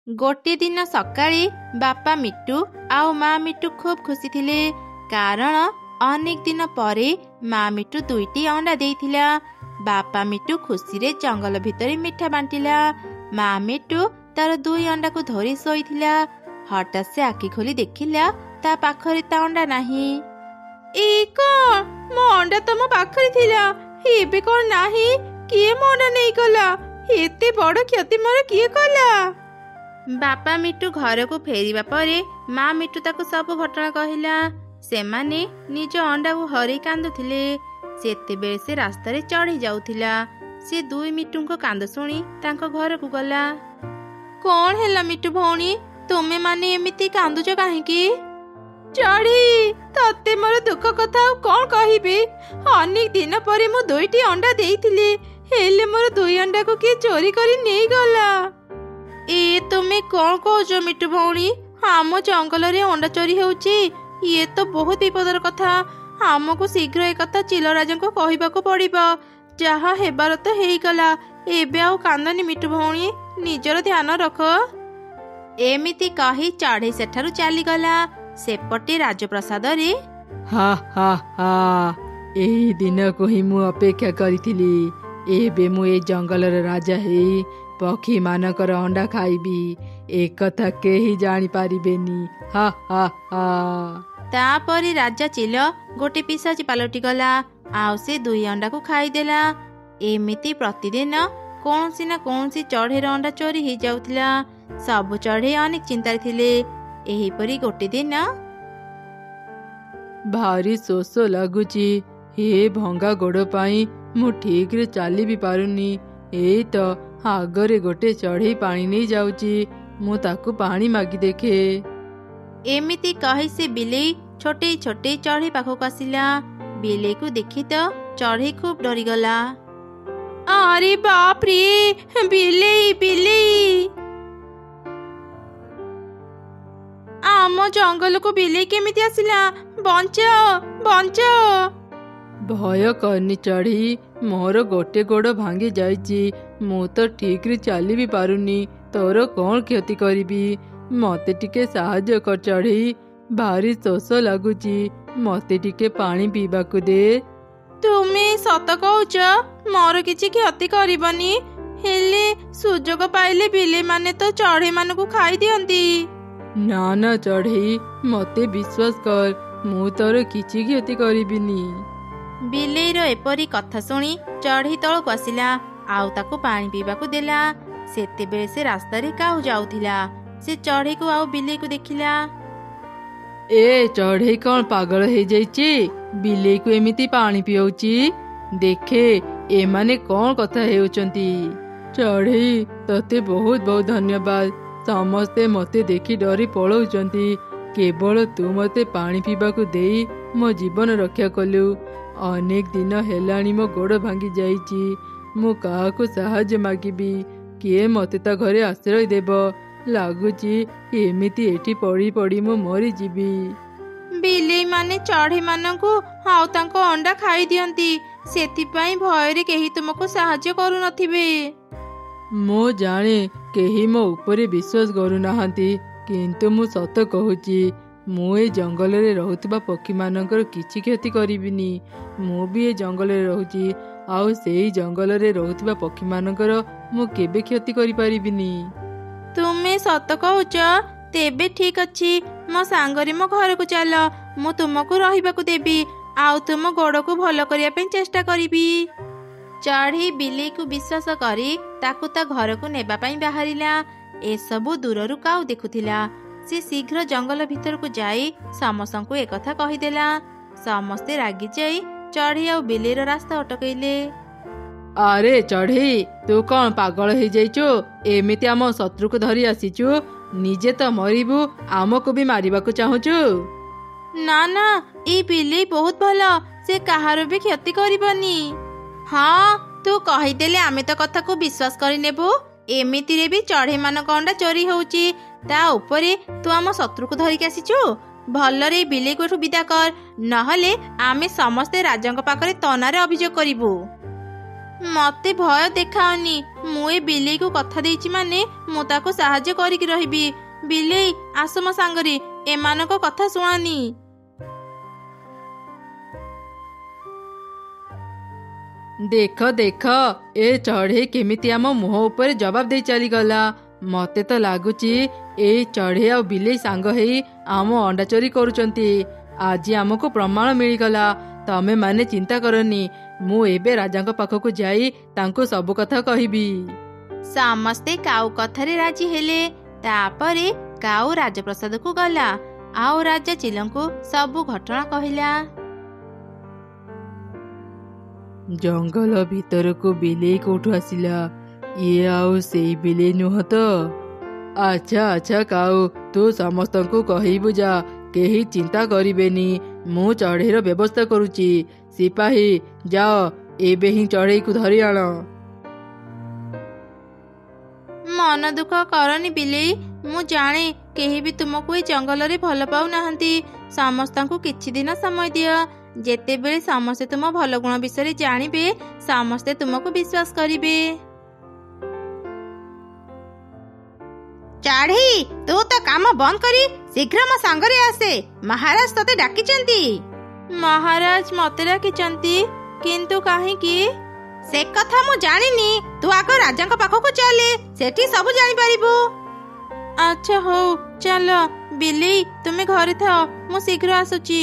गोटे दिन सकाळे बापा मिट्टू आउ माँ मिट्टू खूब खुशी थिले कारण अनेक दिन परे माँ मिट्टू दुईटी अंडा देइथिला। बापा मिट्टू खुशी रे जंगल भितर मिठा बांटिला। माँ मिट्टू तार दुई अंडा को धरी शोइथिला। हठात से आखि खोली देखिला ता पाखरे ता अंडा नाही। ए कोन मो अंडा तो मो पाखरे थिला एबे कोन नाही किए मो अंडा नै गला एते बड़ क्षति मोर किए कला। बापा मिट्टू घर को फेरिबा परे माँ मिट्टू ताको सब घटना कहिला। सेमाने निज अंडा को हरै कांदुथिले। सेतेबेले से रास्ता रे चढ़ी जाउथिला। से दुई मिट्टू को कांद सुनी तांको घर को गला। कौन हैला मिट्टू भौणी तुमे माने एमिति कांदुच काहेकि? चढ़ी तते मोर दुख कथा कौन कहिबे। अनेक दिन परे मु दुईटी अंडा देइथिले हेले मोर दुई अंडा को किए चोरी करी नेई गला। ए तुमे कौन कहूच मिट्टू भौणी? आम जंगल रे अंडा चोरी होउची ये तो बहुत विपदर कथा। आमको शीघ्र एक कथा चिल राजा को कहिबाको पड़िबो। जहा हेबार तो हेई गला एबे आउ कांदनी मिट्टू भौणी निजर ध्यान रख। एमिति कही चढ़ई सेठारु चली गला। सेपटे राजप्रसाद रे हा हा हा एही दिन को ही मु अपेक्षा करिथिली। एबे मु ए जंगलर राजा हेई पक्षी मानकर अंडा खाइबी। एक कथा केही जानी पारिबेनी। हा हा हा। तापरे राजा चिल गोटे पिशाची पालटी गला आउ से दुई अंडा को खाईदेला। एमिति प्रतिदिन कौनसी ना कौनसी चढ़ेर अंडा चोरी हो जाउथिला। सब चढ़े अनेक चिंतार थिले। एहीपरि गोटे दिन भारी शोष लागुची। हे भंगा गोड़ पाई मु ठीक रे चाली भी पारुनी। एई तो आगरे गोटे चढ़ई पानी नहीं जाउची मु ताकू पानी मागी देखे। एमिति कही से बिलेई छोटे छोटे चढ़ई पाखक आसिला। बिलेई को देखी तो चढ़ई खूब डरी गला। अरे बाप रे बिलेई बिलेई आम जंगल को बिलेई केमिति आसिला बंचाओ बंचाओ। भय करनी चढ़ी मोर गोटे गोड़ भांगी जाइची मु तो ठीक रे चाली भी पारुनी। तोर कौन क्षति करिबी मते टिके साहाଯ୍य कर चढ़ी। भारी शोष लागुची मते टिके पानी पीबाकू दे। तुमे सत कहूच मोर किछि क्षति करिबनी हेले सुजोग पाइले बिले माने तो चढ़ई मानकू खाई दियंती। ना ना चढ़ई मते विश्वास कर मु तोर किछि क्षति करिबिनी। बिलेईर एपरी कथा शुणी चढ़ई तलक आसिला आउ ताकू पानी पीबाकू देला। सेतेबेले से रास्ता रे काहू जाउथिला। से चढ़ई को आउ बिलेई को देखिला। ए चढ़ई कौन पागल हो जाइची बिलेई को एमिति पानी पियौची। देखे एमाने कौन कथा हेउचंती। चढ़ई तते बहुत बहुत धन्यवाद। समस्ते मते देखी डरी पळौचंती केवल तू मते पानी पीबाकू देई मो जीवन रक्षा कलु। अनेक दिन हेलाणी मो गोड़ भांगी जाइची मु काहाकू साहाଯ୍य मागिबी किए मते ता घरे आश्रय देब। लागुची एमिति एठी पड़ी पड़ी मु मरी जीवी। बिलेई माने चढ़ई मानकू आउ तांको अंडा खाई दियंती सेथिपाई भयरे केही तुमको साहाଯ୍य करू नथिबे। मो जाने केही मो उपरे विश्वास करू नाहंती किंतु मु सत कहूची मु ए जंगल रे रहुतबा पक्षी मानकर किछि क्षति करिबिनी। मु भी ए जंगल रे रहुची आउ सेही जंगल रे रहुतबा पक्षी मानकर मु केबे क्षति करि परिबिनी। तुमे सत कहूच तेबे ठीक अछि मो सांगरे मो घर को चल मु तुमको रहिबाकू देबी आउ तुम गोड़ को भल करिया पे चेष्टा करिबी। चढ़ी बिलेई को विश्वास करी ताकू ता घर को नेबा पई बाहरिला। ए सबु दूररु काउ देखुथिला। से शीघ्र जंगल भीतर को जाई समस्तଙ୍କୁ एक कथा कहिदेला। समस्ते रागी जाई चढ़ी आउ बिलेईर रास्ता अटकैले। अरे चढ़ई तू कौन पागल हो जाइचु एमिति आम शत्रु को धरी आसीचु निजे तो मरिबू आमको भी मारिबाकू चाहूचु। ना ना ए बिलेई बहुत भलो से कहार भी क्षति करिबनी। हाँ तू कहिदेले आमे तो कथा को विश्वास करि नेबू। एमिति रे भी चढ़ई मानक अंडा चोरी होउची ता उपरे तू आम शत्रु को धरिक आसीचु। भलरे बिलेई को विदा कर नहले आमे समस्ते राजांक पाखरे तनारे अभियोग करिबू। ମତେ ଭୟ ଦେଖାଅନି। ମୁଁ ଏ ବିଲେଇକୁ କଥା ଦେଇଛି ମାନେ ମୁଁ ତାକୁ ସାହାଯ୍ୟ କରିକି ରହିବି। ବିଲେଇ ଆସ ମୋ ସାଙ୍ଗରେ, ଏମାନଙ୍କ କଥା ଶୁଣନି। ଦେଖ ଦେଖ ଏ ଚଢ଼େଇ କେମିତି ଆମ ମୁହଁ ଉପରେ ଜବାବ ଦେଇ ଚାଲିଗଲା। ମତେ ତ ଲାଗୁଛି ଏଇ ଚଢ଼େଇ ଆଉ ବିଲେଇ ସାଙ୍ଗ ହେଇ ଆମ ଅଣ୍ଡା ଚୋରି କରୁଛନ୍ତି। ଆଜି ଆମକୁ ପ୍ରମାଣ ମିଳିଗଲା। ତମେ ମାନେ ଚିନ୍ତା କରନି, ମୁଁ ଏବେ ରାଜାଙ୍କ ପାଖକୁ ଯାଇ ତାଙ୍କୁ ସବୁ କଥା କହିବି। ସମସ୍ତେ କାଉ କଥାରେ ରାଜି ହେଲେ। ତାପରେ କାଉ ରାଜପ୍ରସାଦକୁ ଗଲା ଆଉ ରାଜା ଚିଲଙ୍କୁ ସବୁ ଘଟଣା କହିଲା। ଜଙ୍ଗଲ ଭିତରକୁ ବିଲେଇ କୋଉଠୁ ଆସିଲା? ଇଏ ଆଉ ସେଇ ବିଲେଇ ନୁହଁ ତ? ଆଚ୍ଛା ଆଚ୍ଛା କାଉ, ତୁ ସମସ୍ତଙ୍କୁ କହିବୁ ଯା, କେହି ଚିନ୍ତା କରିବେନି। ମୁଁ ଚଢ଼େଇର ବ୍ୟବସ୍ଥା କରୁଛି। ସିପାହୀ ଯାଅ, ଏବେ ହିଁ ଚଢ଼େଇକୁ ଧରି ଆଣ। ମନ ଦୁଃଖ କରନି ବିଲେଇ, ମୁଁ ଜାଣେ କେହି ବି ତୁମକୁ ଏ ଜଙ୍ଗଲରେ ଭଲ ପାଉନାହାନ୍ତି। ସମସ୍ତଙ୍କୁ କିଛି ଦିନ ସମୟ ଦିଅ। ଯେତେବେଳେ ସମସ୍ତେ ତୁମ ଭଲ ଗୁଣ ବିଷୟରେ ଜାଣିବେ ସମସ୍ତେ ତୁମକୁ ବିଶ୍ୱାସ କରିବେ। ଚଢ଼େଇ, ତୁ ତ କାମ ବନ୍ଦ କରି ଶୀଘ୍ର ମୋ ସାଙ୍ଗରେ ଆସେ। ମହାରାଜ ତତେ ଡାକିଛନ୍ତି। ମହାରାଜ ମତେ ଡାକିଛନ୍ତି? କିନ୍ତୁ କାହିଁକି? ସେ କଥା ମୁଁ ଜାଣିନି। ତୁ ଆଗ ରାଜାଙ୍କ ପାଖକୁ ଚାଲେ, ସେଠି ସବୁ ଜାଣିପାରିବୁ। ଆଚ୍ଛା ହଉ ଚାଲ। ବିଲେଇ ତୁମେ ଘରେ ଥାଅ, ମୁଁ ଶୀଘ୍ର ଆସୁଛି।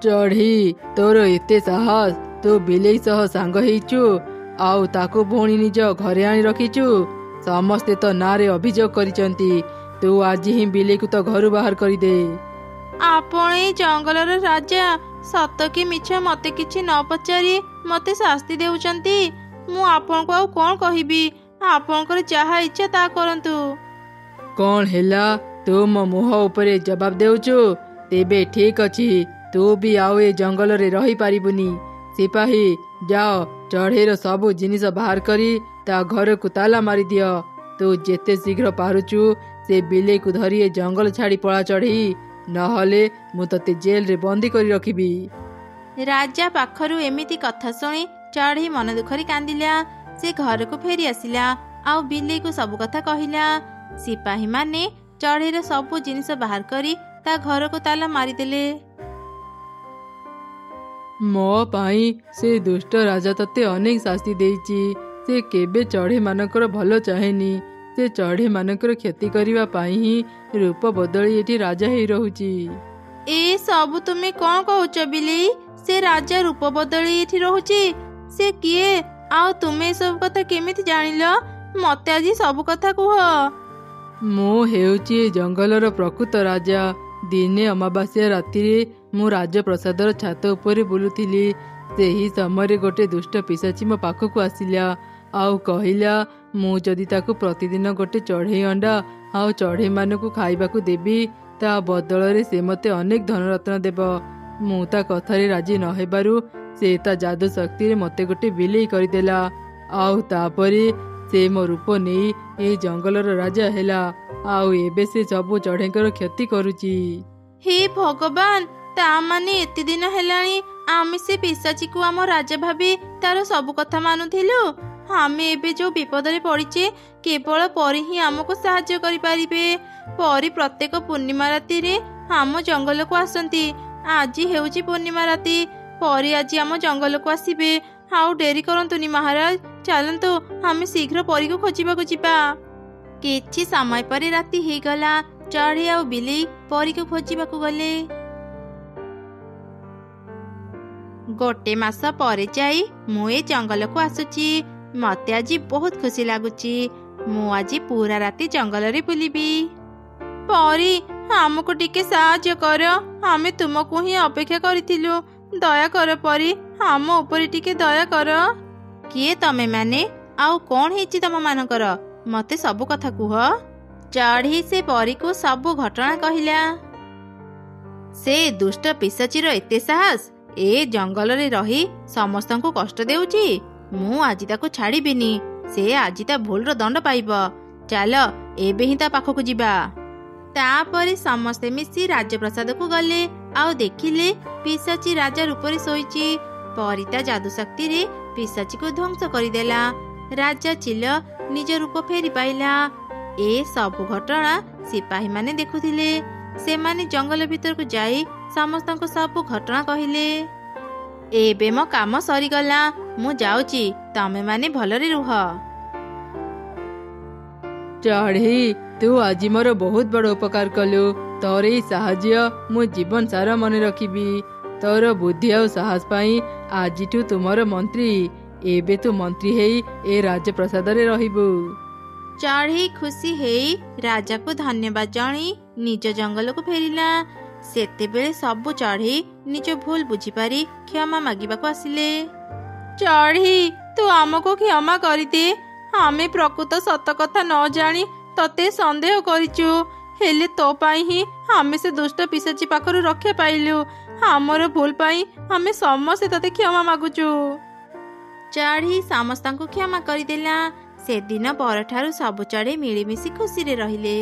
ଚଢ଼େଇ, ତୋର ଏତେ ସାହସ! ତୁ ବିଲେଇ ସହ ସାଙ୍ଗ ହେଇଛୁ ଆଉ ତାକୁ ପୁଣି ନିଜ ଘରେ ଆଣି ରଖିଛୁ। ସମସ୍ତେ ତ ନାଁରେ ଅଭିଯୋଗ କରିଛନ୍ତି। ତୁ ଆଜି ହିଁ ବିଲେଇକୁ ତ ଘରୁ ବାହାର କରିଦେ। ଆପଣ ଏଇ ଜଙ୍ଗଲର ରାଜା, ସତ କି ମିଛ ମତେ କିଛି ନ ପଚାରି ମତେ ଶାସ୍ତି ଦେଉଛନ୍ତି। ମୁଁ ଆପଣଙ୍କୁ ଆଉ କଣ କହିବି? ଆପଣଙ୍କର ଯାହା ଇଚ୍ଛା ତାହା କରନ୍ତୁ। କଣ ହେଲା? ତୁ ମୋ ମୁହଁ ଉପରେ ଜବାବ ଦେଉଛୁ? ତେବେ ଠିକ ଅଛି, ତୁ ବି ଆଉ ଏ ଜଙ୍ଗଲରେ ରହିପାରିବୁନି। ସିପାହୀ ଯାଅ, ଚଢ଼େଇର ସବୁ ଜିନିଷ ବାହାର କରି ତା ଘରକୁ ତାଲା ମାରିଦିଅ। ତୁ ଯେତେ ଶୀଘ୍ର ପାରୁଛୁ ସେ ବିଲେଇକୁ ଧରି ଏ ଜଙ୍ଗଲ ଛାଡ଼ି ପଳା ଚଢ଼େଇ, ନହେଲେ ମୁଁ ତତେ ଜେଲରେ ବନ୍ଦୀ କରି ରଖିବି। ରାଜା ପାଖରୁ ଏମିତି କଥା ଶୁଣି ଚଢ଼େଇ ମନ ଦୁଃଖରେ କାନ୍ଦିଲା। ସେ ଘରକୁ ଫେରି ଆସିଲା ଆଉ ବିଲେଇକୁ ସବୁ କଥା କହିଲା। ସିପାହୀମାନେ ଚଢ଼େଇର ସବୁ ଜିନିଷ ବାହାର କରି ତା ଘରକୁ ତାଲା ମାରିଦେଲେ। ମୋ ପାଇଁ ସେ ଦୁଷ୍ଟ ରାଜା ତତେ ଅନେକ ଶାସ୍ତି ଦେଇଛି। ସେ କେବେ ଚଢ଼େଇ ମାନଙ୍କର ଭଲ ଚାହେଁନି। ସେ ଚଢ଼େଇ ମାନଙ୍କର କ୍ଷତି କରିବା ପାଇଁ ହିଁ ରୂପ ବଦଳି ଏଠି ରାଜା ହେଇ ରହୁଛି। ଏ ସବୁ ତୁମେ କଣ କହୁଛ ବିଲେଇ? ସେ ରାଜା ରୂପ ବଦଳି ଏଠି ରହୁଛି? ସେ କିଏ ଆଉ ତୁମେ ଏସବୁ କଥା କେମିତି ଜାଣିଲ? ମତେ ଆଜି ସବୁ କଥା କୁହ। ମୁଁ ହେଉଛି ଏ ଜଙ୍ଗଲର ପ୍ରକୃତ ରାଜା। ଦିନେ ଅମାବାସ୍ୟା ରାତିରେ ମୁଁ ରାଜପ୍ରସାଦର ଛାତ ଉପରେ ବୁଲୁଥିଲି। ସେହି ସମୟରେ ଗୋଟେ ଦୁଷ୍ଟ ପିଶାଚି ମୋ ପାଖକୁ ଆସିଲା ଆଉ କହିଲା ମୁଁ ଯଦି ତାକୁ ପ୍ରତିଦିନ ଗୋଟେ ଚଢ଼େଇ ଅଣ୍ଡା ଆଉ ଚଢ଼େଇ ମାନଙ୍କୁ ଖାଇବାକୁ ଦେବି ତା ବଦଳରେ ସେ ମୋତେ ଅନେକ ଧନରତ୍ନ ଦେବ। ମୁଁ ତା କଥାରେ ରାଜି ନ ହେବାରୁ ସେ ତା ଯାଦୁ ଶକ୍ତିରେ ମୋତେ ଗୋଟେ ବିଲେଇ କରିଦେଲା ଆଉ ତାପରେ ସେ ମୋ ରୂପ ନେଇ ଏଇ ଜଙ୍ଗଲର ରାଜା ହେଲା ଆଉ ଏବେ ସେ ସବୁ ଚଢ଼େଇଙ୍କର କ୍ଷତି କରୁଛି। ହେ ଭଗବାନ, ତା ମାନେ ଏତେ ଦିନ ହେଲାଣି ଆମେ ସେ ପିଶାଚିକୁ ଆମ ରାଜା ଭାବି ତାର ସବୁ କଥା ମାନୁଥିଲୁ। ଆମେ ଏବେ ଯୋଉ ବିପଦରେ ପଡିଛେ କେବଳ ପରି ହିଁ ଆମକୁ ସାହାଯ୍ୟ କରିପାରିବେ। ପରି ପ୍ରତ୍ୟେକ ପୂର୍ଣ୍ଣିମା ରାତିରେ ଆମ ଜଙ୍ଗଲକୁ ଆସନ୍ତି। ଆଜି ହେଉଛି ପୂର୍ଣ୍ଣିମା ରାତି। ପରି ଆଜି ଆମ ଜଙ୍ଗଲକୁ ଆସିବେ। ଆଉ ଡେରି କରନ୍ତୁନି ମହାରାଜ, ଚାଲନ୍ତୁ ଆମେ ଶୀଘ୍ର ପରିକୁ ଖୋଜିବାକୁ ଯିବା। କିଛି ସମୟ ପରେ ରାତି ହେଇଗଲା। ଚଢ଼େଇ ଆଉ ବିଲେଇ ପରିକୁ ଖୋଜିବାକୁ ଗଲେ। ଗୋଟେ ମାସ ପରେ ଯାଇ ମୁଁ ଏ ଜଙ୍ଗଲକୁ ଆସୁଛି। ମତେ ଆଜି ବହୁତ ଖୁସି ଲାଗୁଛି। ମୁଁ ଆଜି ପୁରା ରାତି ଜଙ୍ଗଲରେ ବୁଲିବି। ପରି, ଆମକୁ ଟିକେ ସାହାଯ୍ୟ କର। ଆମେ ତୁମକୁ ହିଁ ଅପେକ୍ଷା କରିଥିଲୁ। ଦୟାକର ପରି, ଆମ ଉପରେ ଟିକେ ଦୟା କର। କିଏ ତମେ ମାନେ? ଆଉ କଣ ହେଇଛି ତମ ମାନଙ୍କର? ମତେ ସବୁ କଥା କୁହ। ଚଢ଼େଇ ସେ ପରିକୁ ସବୁ ଘଟଣା କହିଲା। ସେ ଦୁଷ୍ଟ ପିଶାଚିର ଏତେ ସାହସ, ଏ ଜଙ୍ଗଲରେ ରହି ସମସ୍ତଙ୍କୁ କଷ୍ଟ ଦେଉଛି। ମୁଁ ଆଜି ତାକୁ ଛାଡ଼ିବିନି। ସେ ଆଜି ତା ଭୁଲର ଦଣ୍ଡ ପାଇବ। ଚାଲ ଏବେ ହିଁ ତା ପାଖକୁ ଯିବା। ତାପରେ ସମସ୍ତେ ମିଶି ରାଜପ୍ରସାଦକୁ ଗଲେ ଆଉ ଦେଖିଲେ ପିଶାଚୀ ରାଜା ରୂପରେ ଶୋଇଛି। ପରୀ ତା ଯାଦୁ ଶକ୍ତିରେ ପିଶାଚୀକୁ ଧ୍ୱଂସ କରିଦେଲା। ରାଜା ଚିଲ ନିଜ ରୂପ ଫେରି ପାଇଲା। ଏ ସବୁ ଘଟଣା ସିପାହୀ ମାନେ ଦେଖୁଥିଲେ। ସେମାନେ ଜଙ୍ଗଲ ଭିତରକୁ ଯାଇ ସମସ୍ତଙ୍କୁ ସବୁ ଘଟଣା କହିଲେ। ଏବେ ମୋ କାମ ସରିଗଲା, ମୁଁ ଯାଉଛି, ତମେ ମାନେ ଭଲରେ ରୁହ। ଚଢ଼େଇ, ତୁ ଆଜି ମୋର ବହୁତ ବଡ଼ ଉପକାର କଲୁ। ତୋର ଏଇ ସାହାଯ୍ୟ ମୁଁ ଜୀବନ ସାରା ମନେ ରଖିବି। ତୋର ବୁଦ୍ଧି ଆଉ ସାହସ ପାଇଁ ଆଜିଠୁ ତୁ ମୋର ମନ୍ତ୍ରୀ। ଏବେ ତୁ ମନ୍ତ୍ରୀ ହେଇ ଏ ରାଜପ୍ରସାଦରେ ରହିବୁ। ଚଢ଼େଇ ଖୁସି ହେଇ ରାଜାକୁ ଧନ୍ୟବାଦ ଜଣାଇ ନିଜ ଜଙ୍ଗଲକୁ ଫେରିଲା। ସେତେବେଳେ ସବୁ ଚଢ଼େଇ ନିଜ ଭୁଲ ବୁଝିପାରି କ୍ଷମା ମାଗିବାକୁ ଆସିଲେ। ଚଢ଼େଇ, ତୁ ଆମକୁ କ୍ଷମା କରିଦେ। ଆମେ ପ୍ରକୃତ ସତ କଥା ନ ଜାଣି ତତେ ସନ୍ଦେହ କରିଛୁ। ହେଲେ ତୋ ପାଇଁ ହିଁ ଆମେ ସେ ଦୁଷ୍ଟ ପିଶାଚୀ ପାଖରୁ ରକ୍ଷା ପାଇଲୁ। ଆମର ଭୁଲ ପାଇଁ ଆମେ ସମସ୍ତେ ତତେ କ୍ଷମା ମାଗୁଛୁ। ଚଢ଼େଇ ସମସ୍ତଙ୍କୁ କ୍ଷମା କରିଦେଲା। ସେଦିନ ପରଠାରୁ ସବୁ ଚଢ଼େଇ ମିଳିମିଶି ଖୁସିରେ ରହିଲେ।